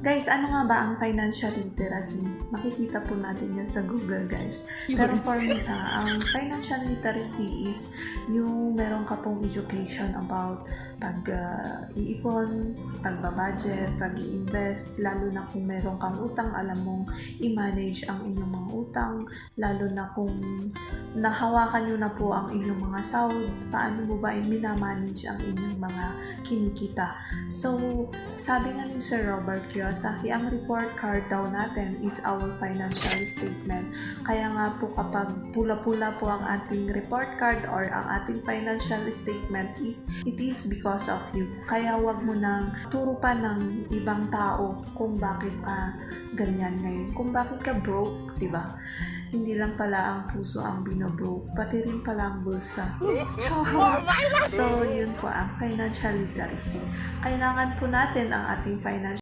Guys, ano nga ba ang financial literacy? Makikita po natin yan sa Google, guys. Pero for me, ang financial literacy is yung meron ka pong education about pag-iipon, pagbabudget, pag-i-invest, lalo na kung meron kang utang, alam mong i-manage ang inyong mga utang, lalo na kung nahawakan nyo na po ang inyong mga sahod, paano mo ba i-manage ang inyong mga kinikita. So, sabi nga ni Sir Robert Kiyosaki, ang report card daw natin is our financial statement. Kaya nga po kapag pula-pula po ang ating report card or ang ating financial statement it is because of you. Kaya wag mo nang turo pa ng ibang tao kung bakit ka ganyan ngayon. Kung bakit ka broke, di ba? Hindi lang pala ang puso ang binobroke, pati rin pala ang bulsa. So, yun po ang financial literacy. Kailangan po natin ang ating financial